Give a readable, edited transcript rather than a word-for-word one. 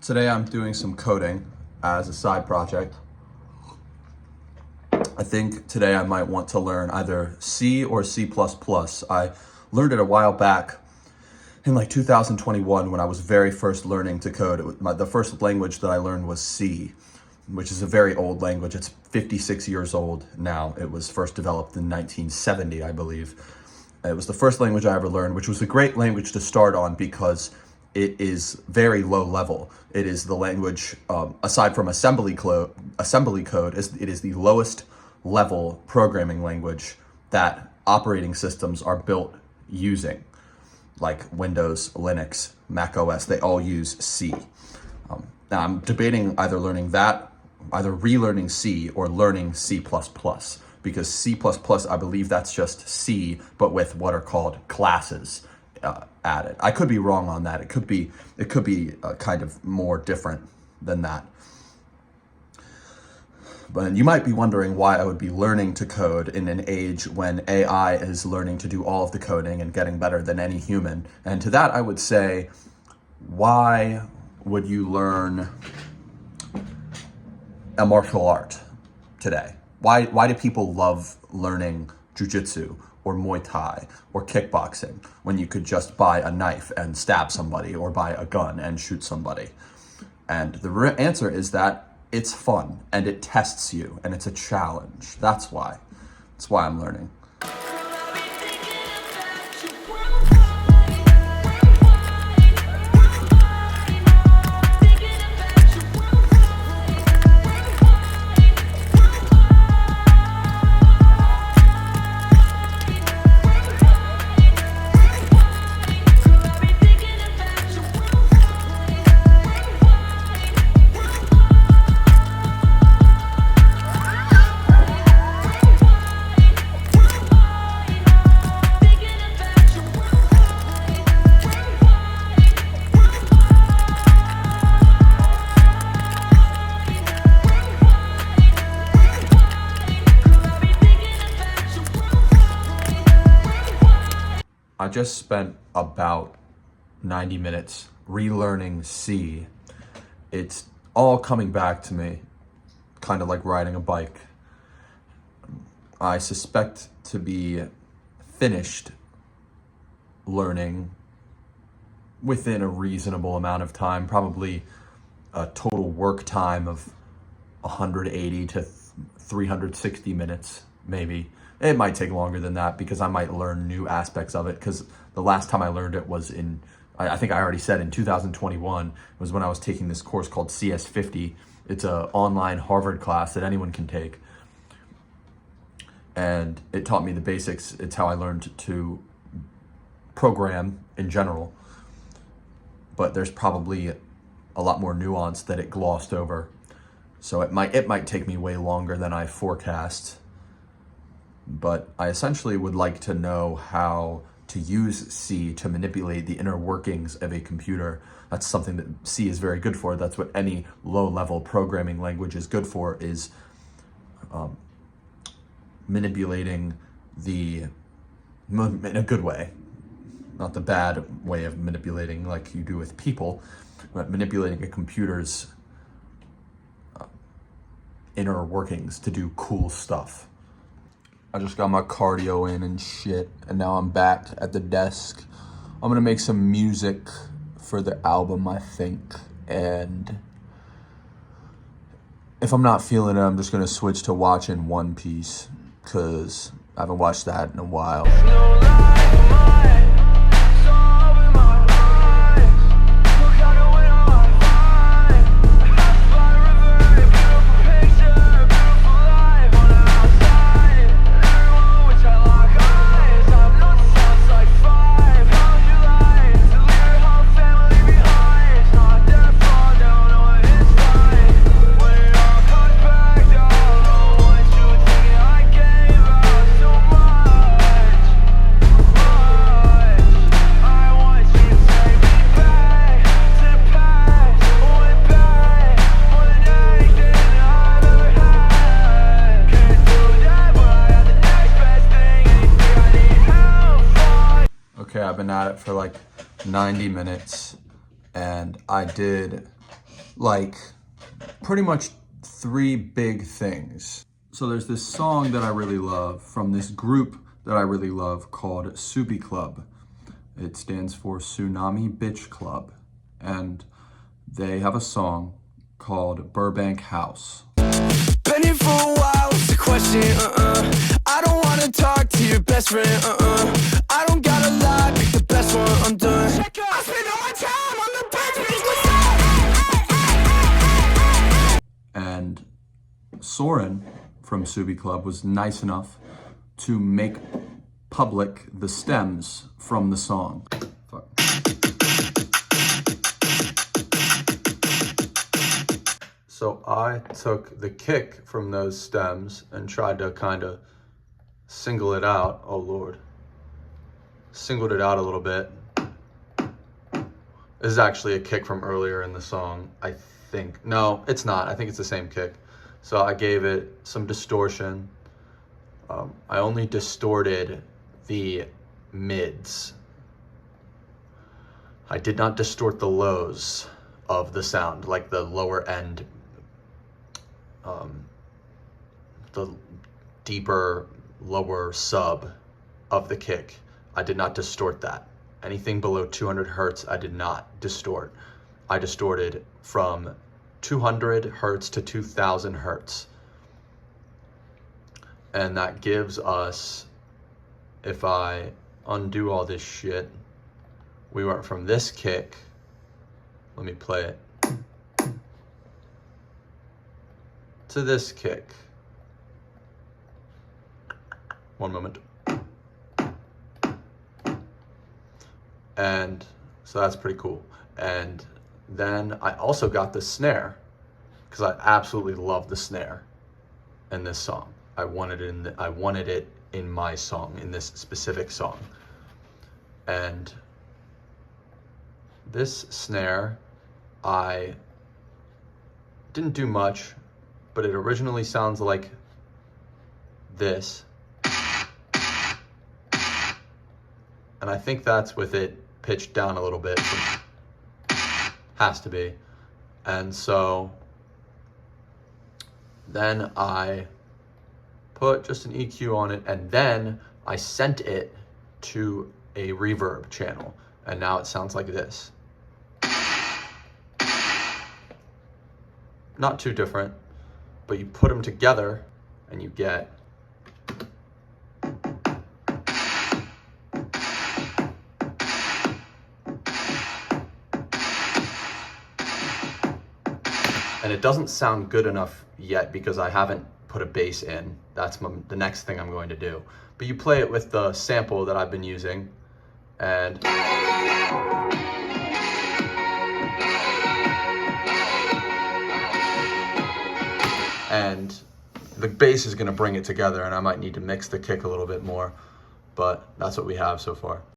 Today I'm doing some coding as a side project. I think today I might want to learn either C or C++. I learned it a while back in like 2021 when I was very first learning to code. The first language that I learned was C, which is a very old language. It's 56 years old now. It was first developed in 1970, I believe. It was the first language I ever learned, which was a great language to start on because it is very low level. It is the language, aside from assembly code, it is the lowest level programming language that operating systems are built using, like Windows, Linux, Mac OS. They all use C. Now I'm debating either relearning C or learning C++, because C++, I believe that's just C, but with what are called classes added. I could be wrong on that. It could be kind of more different than that. But you might be wondering why I would be learning to code in an age when AI is learning to do all of the coding and getting better than any human. And to that I would say, why would you learn a martial art today? Why do people love learning jujitsu or Muay Thai or kickboxing when you could just buy a knife and stab somebody or buy a gun and shoot somebody? And the answer is that it's fun and it tests you and it's a challenge. That's why I'm learning. I just spent about 90 minutes relearning C. It's all coming back to me, kind of like riding a bike. I suspect to be finished learning within a reasonable amount of time, probably a total work time of 180 to 360 minutes, maybe. It might take longer than that because I might learn new aspects of it, because the last time I learned it was I think I already said in 2021, was when I was taking this course called CS50. It's an online Harvard class that anyone can take. And it taught me the basics. It's how I learned to program in general. But there's probably a lot more nuance that it glossed over. So it might take me way longer than I forecast. But I essentially would like to know how to use C to manipulate the inner workings of a computer. That's something that C is very good for. That's what any low-level programming language is good for, is manipulating in a good way, not the bad way of manipulating like you do with people, but manipulating a computer's inner workings to do cool stuff. I just got my cardio in and shit, and now I'm back at the desk. I'm gonna make some music for the album, I think, and if I'm not feeling it, I'm just gonna switch to watching One Piece, because I haven't watched that in a while. Okay, I've been at it for like 90 minutes and I did like pretty much three big things. So there's this song that I really love from this group that I really love called Subi Club. It stands for Tsunami Bitch Club. And they have a song called Burbank House. Been here for a while, what's the question? I don't wanna talk to your best friend, I don't gotta lie, pick the best one, I'm done. I spend all my time on the bench. And Soren from Subi Club was nice enough to make public the stems from the song. Fuck. So I took the kick from those stems and tried to kind of single it out. Oh Lord. Singled it out a little bit. This is actually a kick from earlier in the song, I think. No, it's not. I think it's the same kick. So I gave it some distortion. I only distorted the mids. I did not distort the lows of the sound, like the lower end, the deeper, lower sub of the kick. I did not distort that. Anything below 200 hertz, I did not distort. I distorted from 200 hertz to 2000 hertz. And that gives us, if I undo all this shit, we went from this kick, let me play it, to this kick. One moment. And so that's pretty cool. And then I also got the snare, because I absolutely love the snare in this song. I wanted it in my song, in this specific song. And this snare, I didn't do much, but it originally sounds like this. And I think that's with it pitched down a little bit. Has to be. And so then I put just an EQ on it, and then I sent it to a reverb channel, and now it sounds like this. Not too different, but you put them together and you get and it doesn't sound good enough yet because I haven't put a bass in. That's the next thing I'm going to do. But you play it with the sample that I've been using, and the bass is going to bring it together, and I might need to mix the kick a little bit more, but that's what we have so far.